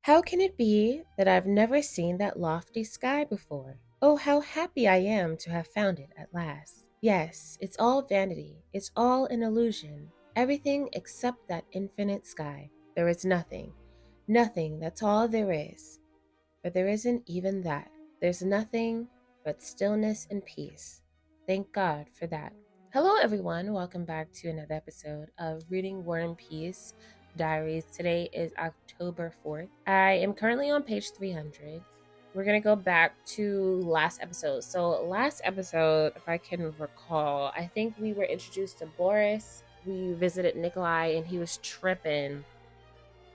How can it be that I've never seen that lofty sky before? Oh, how happy I am to have found it at last. Yes, it's all vanity. It's all an illusion. Everything except that infinite sky. There is nothing. Nothing, that's all there is. But there isn't even that. There's nothing but stillness and peace. Thank God for that. Hello, everyone. Welcome back to another episode of Reading War and Peace Diaries. Today is October 4th. I am currently on page 300. We're going to go back to last episode. So, last episode, if I can recall, I think we were introduced to Boris. We visited Nikolai and he was tripping,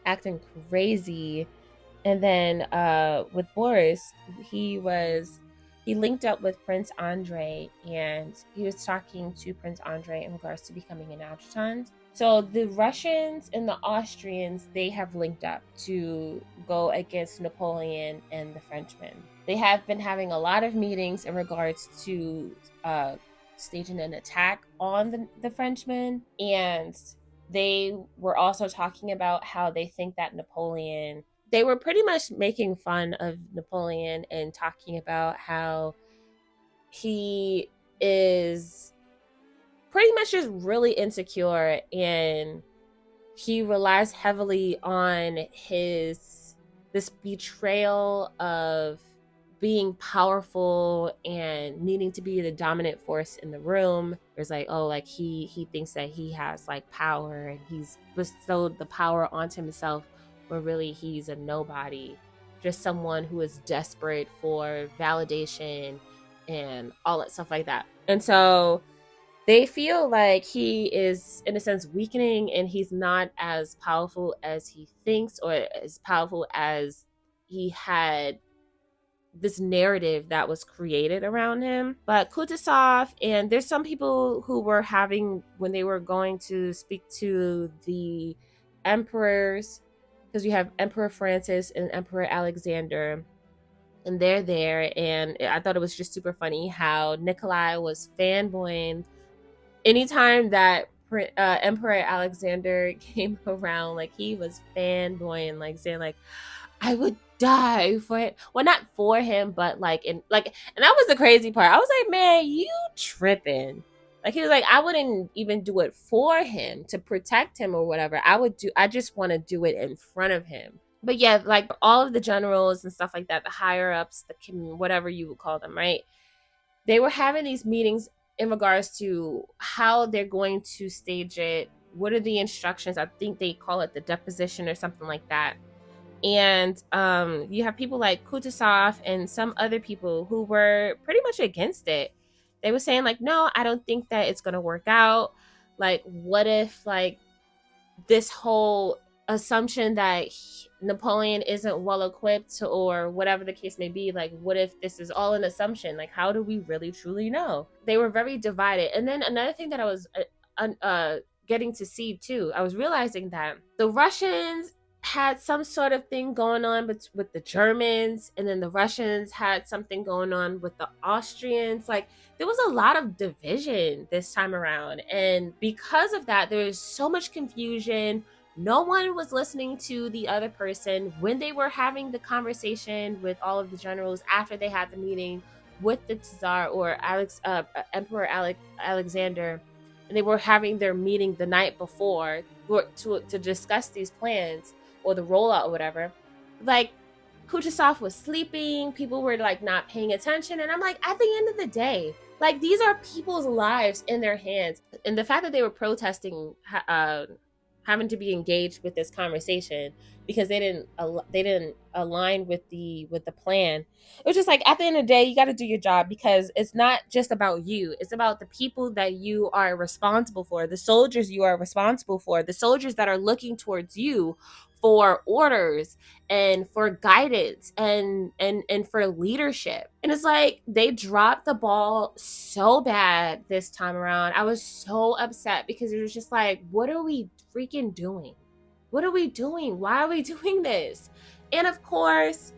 acting crazy. And then with Boris, he linked up with Prince Andrei, and he was talking to Prince Andrei in regards to becoming an adjutant. So the Russians and the Austrians, they have linked up to go against Napoleon and the Frenchmen. They have been having a lot of meetings in regards to staging an attack on the Frenchmen, and they were also talking about how they think that Napoleon, they were pretty much making fun of Napoleon and talking about how he is pretty much just really insecure, and he relies heavily on this betrayal of being powerful and needing to be the dominant force in the room. There's like, oh, like he thinks that he has like power and he's bestowed the power onto himself, where really he's a nobody, just someone who is desperate for validation and all that stuff like that. And so they feel like he is, in a sense, weakening, and he's not as powerful as he thinks, or as powerful as he had this narrative that was created around him. But Kutuzov, and there's some people who were having, when they were going to speak to the emperors, because you have Emperor Francis and Emperor Alexander, and they're there, and I thought it was just super funny how Nikolai was fanboying anytime that Emperor Alexander came around. Like, he was fanboying, like saying like, I would die for it. Well, not for him, but like, and that was the crazy part. I was like, man, you tripping. Like, he was like, I wouldn't even do it for him to protect him or whatever. I just want to do it in front of him. But yeah, like all of the generals and stuff like that, the higher ups, whatever you would call them, right? They were having these meetings in regards to how they're going to stage it. What are the instructions? I think they call it the deposition or something like that. And you have people like Kutuzov and some other people who were pretty much against it. They were saying like, no, I don't think that it's going to work out. Like, what if like this whole assumption that Napoleon isn't well equipped, or whatever the case may be, like, what if this is all an assumption? Like, how do we really truly know? They were very divided. And then another thing that I was getting to see too, I was realizing that the Russians had some sort of thing going on with the Germans, and then the Russians had something going on with the Austrians. Like, there was a lot of division this time around, and because of that, there was so much confusion. No one was listening to the other person when they were having the conversation with all of the generals after they had the meeting with the Tsar, or Emperor Alexander, and they were having their meeting the night before to discuss these plans or the rollout or whatever. Like, Kutuzov was sleeping, people were like not paying attention, and I'm like, at the end of the day, like, these are people's lives in their hands, and the fact that they were protesting having to be engaged with this conversation because they didn't align with the plan. It was just like, at the end of the day, you got to do your job, because it's not just about you. It's about the people that you are responsible for, the soldiers you are responsible for, the soldiers that are looking towards you for orders and for guidance and for leadership. And it's like, they dropped the ball so bad this time around. I was so upset, because it was just like, what are we freaking doing? What are we doing? Why are we doing this? And of course,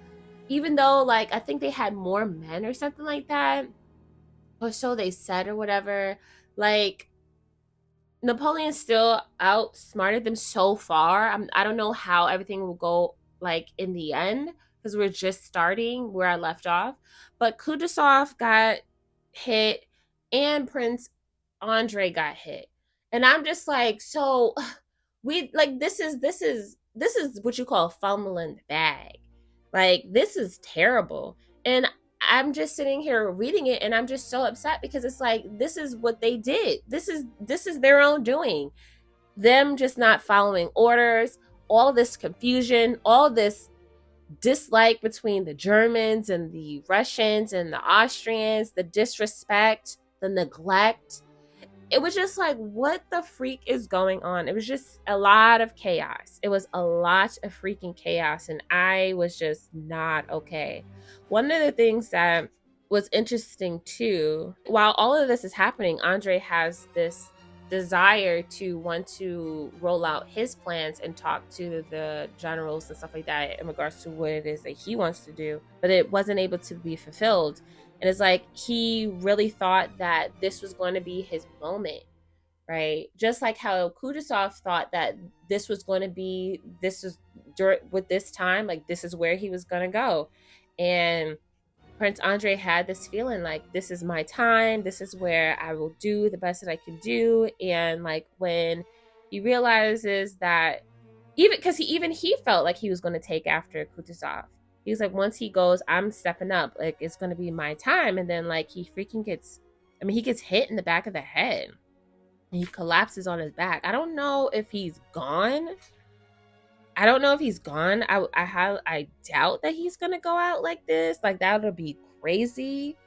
even though, like, I think they had more men or something like that, or so they said or whatever, like, Napoleon still outsmarted them so far. I don't know how everything will go like in the end, because we're just starting where I left off. But Kutuzov got hit and Prince Andrei got hit. And I'm just like, so we like this is what you call fumbling the bag. Like this is terrible. And I'm just sitting here reading it and I'm just so upset because it's like this is what they did. This is their own doing. Them just not following orders, all this confusion, all this dislike between the Germans and the Russians and the Austrians, the disrespect, the neglect. It was just like, what the freak is going on? It was just a lot of chaos. It was a lot of freaking chaos, and I was just not okay. One of the things that was interesting too, while all of this is happening, Andrei has this desire to want to roll out his plans and talk to the generals and stuff like that in regards to what it is that he wants to do, but it wasn't able to be fulfilled. And it's like he really thought that this was going to be his moment, right? Just like how Kutuzov thought that this was going to be, this is with this time, like this is where he was going to go. And Prince Andrei had this feeling like this is my time, this is where I will do the best that I can do. And like when he realizes that, even because he felt like he was going to take after Kutuzov. He was like, once he goes, I'm stepping up, like it's going to be my time. And then like he freaking gets, I mean, he gets hit in the back of the head and he collapses on his back. I don't know if he's gone. I doubt that he's gonna go out like this. Like that would be crazy.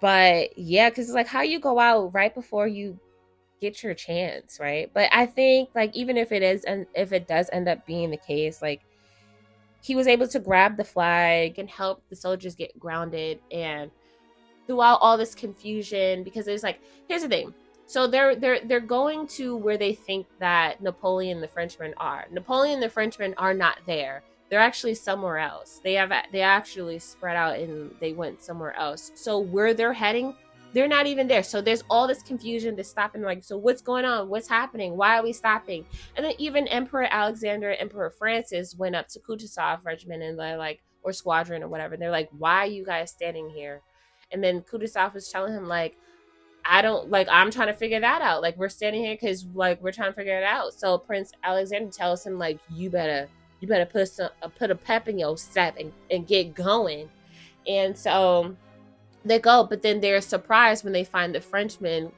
But yeah, because it's like how you go out right before you get your chance, right? But I think like even if it is, and if it does end up being the case, like he was able to grab the flag and help the soldiers get grounded. And throughout all this confusion, because it's like, here's the thing. So they're going to where they think that Napoleon and the Frenchmen are. Napoleon and the Frenchmen are not there. They're actually somewhere else. They actually spread out and they went somewhere else. So where they're heading, they're not even there. So there's all this confusion to stopping. Like, so what's going on? What's happening? Why are we stopping? And then even Emperor Alexander and Emperor Francis went up to Kutuzov regiment and they're like, or squadron or whatever. They're like, why are you guys standing here? And then Kutuzov was telling him like, I'm trying to figure that out. Like we're standing here because like we're trying to figure it out. So Prince Alexander tells him like, you better put a pep in your step and get going. And so they go, but then they're surprised when they find the Frenchmen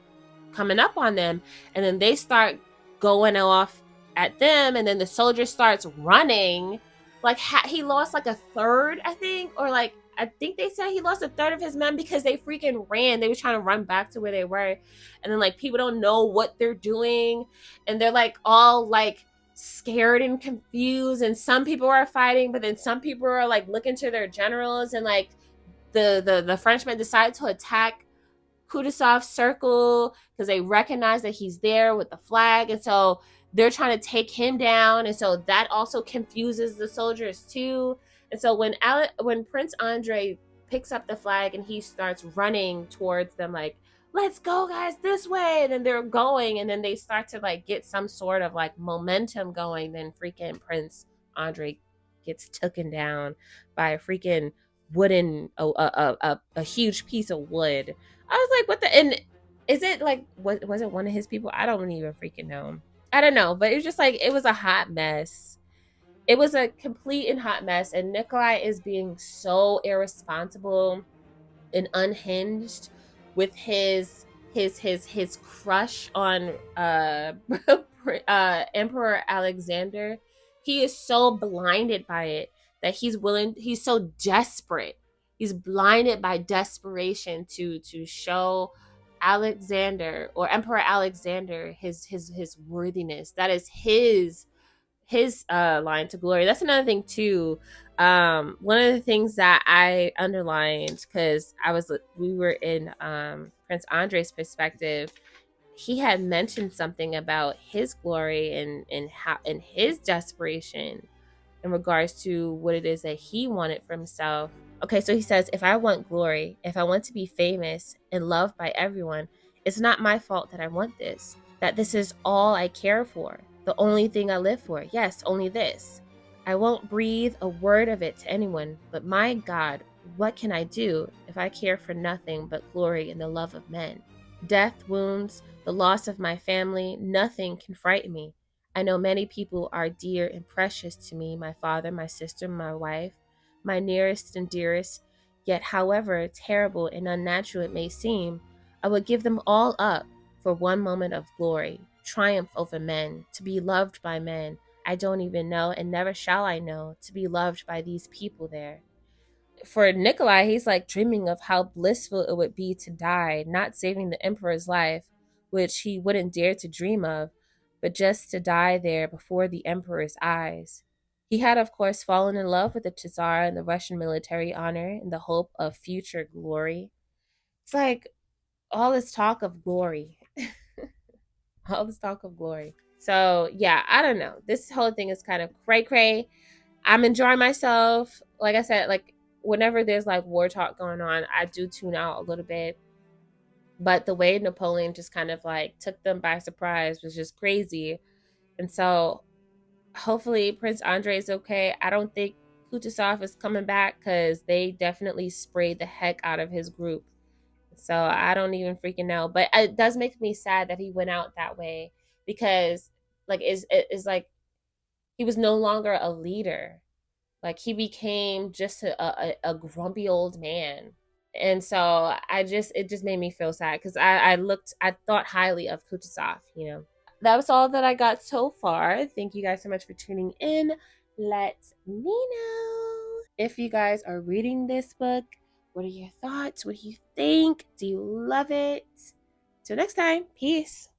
coming up on them, and then they start going off at them, and then the soldier starts running. Like he lost like a third, I think, or like I think they said he lost a third of his men because they freaking ran. They were trying to run back to where they were. And then like people don't know what they're doing. And they're like all like scared and confused. And some people are fighting, but then some people are like looking to their generals. And like the Frenchmen decide to attack Kutuzov's circle because they recognize that he's there with the flag. And so they're trying to take him down. And so that also confuses the soldiers too. And so when Prince Andrei picks up the flag and he starts running towards them, like, let's go guys this way. And then they're going, and then they start to like get some sort of like momentum going. Then freaking Prince Andrei gets taken down by a freaking wooden, a huge piece of wood. I was like, what the, and is it like, was it one of his people? I don't even freaking know. I don't know, but it was just like, it was a hot mess. It was a complete and hot mess, and Nikolai is being so irresponsible and unhinged with his crush on Emperor Alexander. He is so blinded by it that he's so desperate. He's blinded by desperation to show Alexander, or Emperor Alexander, his worthiness. That is his line to glory. That's another thing too. One of the things that I underlined, because we were in Prince Andrei's perspective, he had mentioned something about his glory and how, and his desperation in regards to what it is that he wanted for himself. Okay, so he says, if I want glory, if I want to be famous and loved by everyone, it's not my fault that I want this, that this is all I care for, the only thing I live for. Yes, only this. I won't breathe a word of it to anyone, but my God, what can I do if I care for nothing but glory and the love of men? Death, wounds, the loss of my family, nothing can frighten me. I know many people are dear and precious to me, my father, my sister, my wife, my nearest and dearest. Yet, however terrible and unnatural it may seem, I would give them all up for one moment of glory, triumph over men, to be loved by men I don't even know, and never shall I know, to be loved by these people there. For Nikolai, he's like dreaming of how blissful it would be to die, not saving the emperor's life, which he wouldn't dare to dream of, but just to die there before the emperor's eyes. He had, of course, fallen in love with the Tsar and the Russian military honor in the hope of future glory. It's like all this talk of glory, all this talk of glory. So, yeah, I don't know. This whole thing is kind of cray cray. I'm enjoying myself. Like I said, like whenever there's like war talk going on, I do tune out a little bit. But the way Napoleon just kind of like took them by surprise was just crazy. And so hopefully Prince Andrei is okay. I don't think Kutuzov is coming back because they definitely sprayed the heck out of his group. So I don't even freaking know. But it does make me sad that he went out that way because like is like he was no longer a leader. Like he became just a grumpy old man. And so it just made me feel sad because I thought highly of Kutuzov, you know. That was all that I got so far. Thank you guys so much for tuning in. Let me know if you guys are reading this book. What are your thoughts? What do you think? Do you love it? Till next time, peace.